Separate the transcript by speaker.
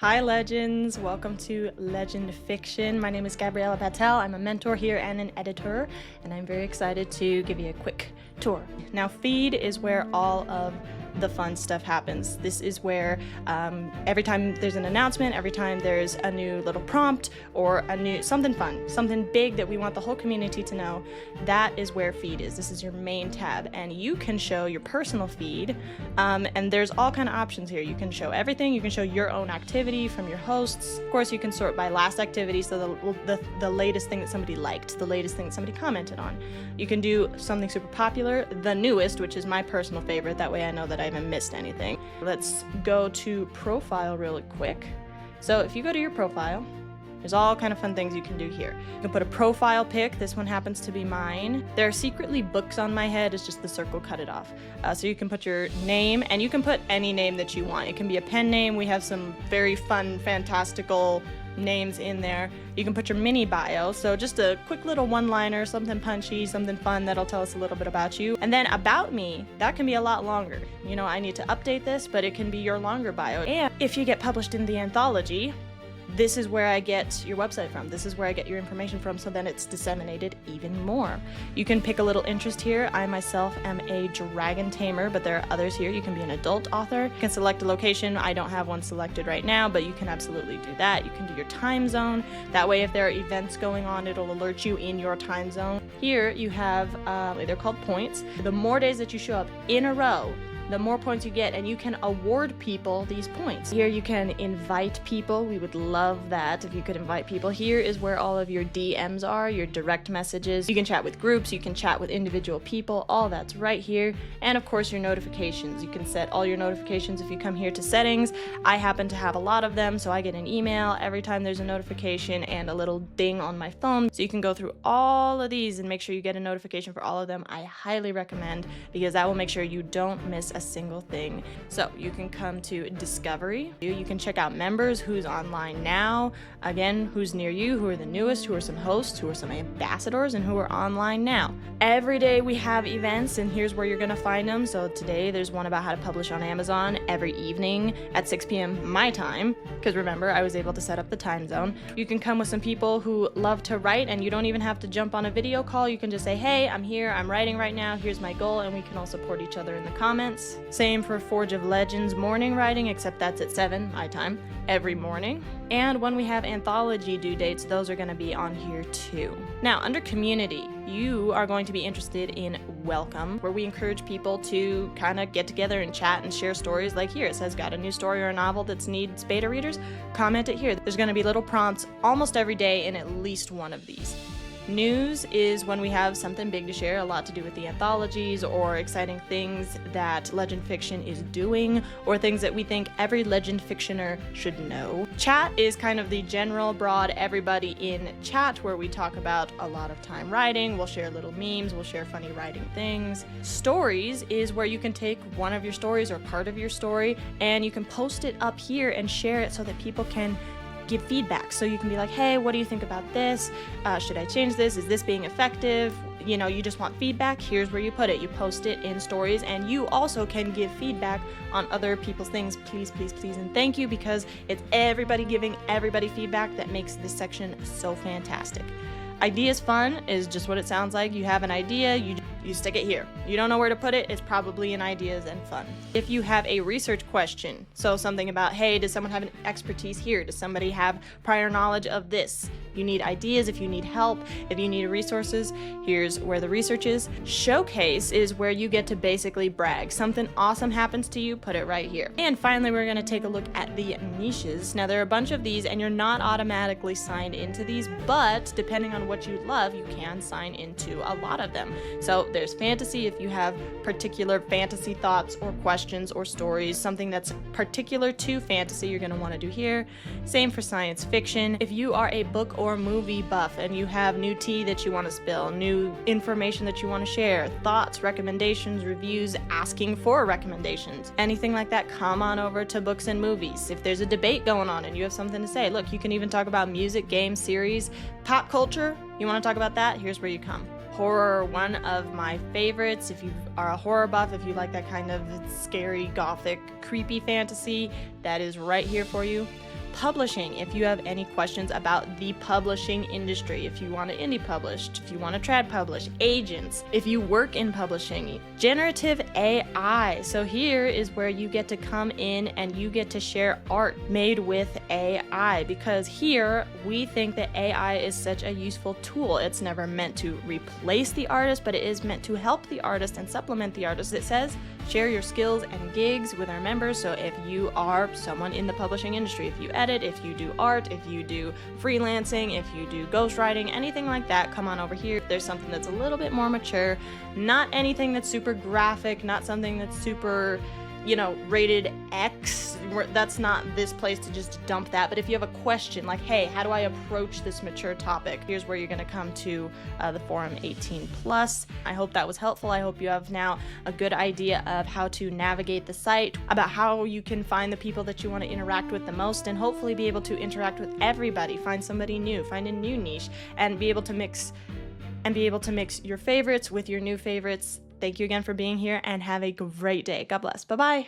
Speaker 1: Hi Legends, welcome to LegendFiction. My name is Gabriella Patel. I'm a mentor here and an editor, and I'm very excited to give you a quick tour. Now, feed is where all of the fun stuff happens. This is where every time there's an announcement, every time there's a new little prompt or a new something fun, something big that we want the whole community to know, that is where feed is. This is your main tab, and you can show your personal feed, and there's all kind of options here. You can show everything. You can show your own activity from your hosts. Of course, you can sort by last activity, so the latest thing that somebody liked, the latest thing that somebody commented on. You can do something super popular, the newest, which is my personal favorite. That way I know that I haven't missed anything. Let's go to profile really quick. So if you go to your profile, there's all kind of fun things you can do here. You can put a profile pic. This one happens to be mine. There are secretly books on my head. It's just the circle cut it off. So you can put your name, and you can put any name that you want. It can be a pen name. We have some very fun, fantastical names in there. You can put your mini bio, so just a quick little one-liner, something punchy, something fun that'll tell us a little bit about you. And then about me, that can be a lot longer. You know, I need to update this, but it can be your longer bio. And if you get published in the anthology, this is where I get your website from. This is where I get your information from, so then it's disseminated even more. You can pick a little interest here. I myself am a dragon tamer, but there are others here. You can be an adult author. You can select a location. I don't have one selected right now, but you can absolutely do that. You can do your time zone. That way, if there are events going on, it'll alert you in your time zone. Here you have, they're called points. The more days that you show up in a row, the more points you get, and you can award people these points. Here you can invite people. We would love that if you could invite people. Here is where all of your DMs are, your direct messages. You can chat with groups, you can chat with individual people, all that's right here. And of course your notifications. You can set all your notifications if you come here to settings. I happen to have a lot of them, so I get an email every time there's a notification and a little ding on my phone. So you can go through all of these and make sure you get a notification for all of them. I highly recommend, because that will make sure you don't miss a single thing. So you can come to discovery. You can check out members, who's online now, again, who's near you, who are the newest, who are some hosts, who are some ambassadors, and who are online now. Every day we have events, and here's where you're gonna find them. So today there's one about how to publish on Amazon every evening at 6 p.m. my time, because remember, I was able to set up the time zone. You can come with some people who love to write, and you don't even have to jump on a video call. You can just say, hey, I'm here, I'm writing right now, here's my goal, and we can all support each other in the comments. Same for Forge of Legends morning writing, except that's at 7 my time every morning. And when we have anthology due dates, those are going to be on here too. Now, under community, you are going to be interested in welcome, where we encourage people to kind of get together and chat and share stories. Like here, it says, got a new story or a novel that needs beta readers? Comment it here. There's going to be little prompts almost every day in at least one of these. News is when we have something big to share, a lot to do with the anthologies or exciting things that Legend Fiction is doing, or things that we think every Legend Fictioner should know. Chat is kind of the general, broad, everybody in chat, where we talk about a lot of time writing. We'll share little memes, we'll share funny writing things. Stories is where you can take one of your stories or part of your story, and you can post it up here and share it so that people can give feedback. So you can be like, hey, what do you think about this? Should I change this? Is this being effective? You know, you just want feedback. Here's where you put it. You post it in stories, and you also can give feedback on other people's things. Please, please, please, and thank you, because it's everybody giving everybody feedback that makes this section so fantastic. Ideas fun is just what it sounds like. You have an idea, you stick it here. You don't know where to put it, it's probably in ideas and fun. If you have a research question, so something about, hey, does someone have an expertise here? Does somebody have prior knowledge of this? You need ideas, if you need help, if you need resources, here's where the research is. Showcase is where you get to basically brag. Something awesome happens to you, put it right here. And finally, we're gonna take a look at the niches. Now, there are a bunch of these, and you're not automatically signed into these, but depending on what you love, you can sign into a lot of them. So there's fantasy. If you have particular fantasy thoughts or questions or stories, something that's particular to fantasy, you're gonna wanna do here. Same for science fiction. If you are a book or movie buff and you have new tea that you wanna spill, new information that you wanna share, thoughts, recommendations, reviews, asking for recommendations, anything like that, come on over to books and movies. If there's a debate going on and you have something to say, look, you can even talk about music, games, series, pop culture. You wanna talk about that? Here's where you come. Horror, one of my favorites. If you are a horror buff, if you like that kind of scary, gothic, creepy fantasy, that is right here for you. publishing. If you have any questions about the publishing industry, if you want to indie publish, if you want to trad publish, agents, if you work in publishing, generative AI. So here is where you get to come in and you get to share art made with AI, because here we think that AI is such a useful tool. It's never meant to replace the artist, but it is meant to help the artist and supplement the artist. It says share your skills and gigs with our members. So if you are someone in the publishing industry, if you edit, if you do art, if you do freelancing, if you do ghostwriting, anything like that, come on over here. There's something that's a little bit more mature, not anything that's super graphic, not something that's super, rated X. That's not this place to just dump that. But if you have a question like, hey, how do I approach this mature topic? Here's where you're going to come to the forum 18+. I hope that was helpful. I hope you have now a good idea of how to navigate the site, about how you can find the people that you want to interact with the most, and hopefully be able to interact with everybody, find somebody new, find a new niche, and be able to mix your favorites with your new favorites. Thank you again for being here, and have a great day. God bless. Bye-bye.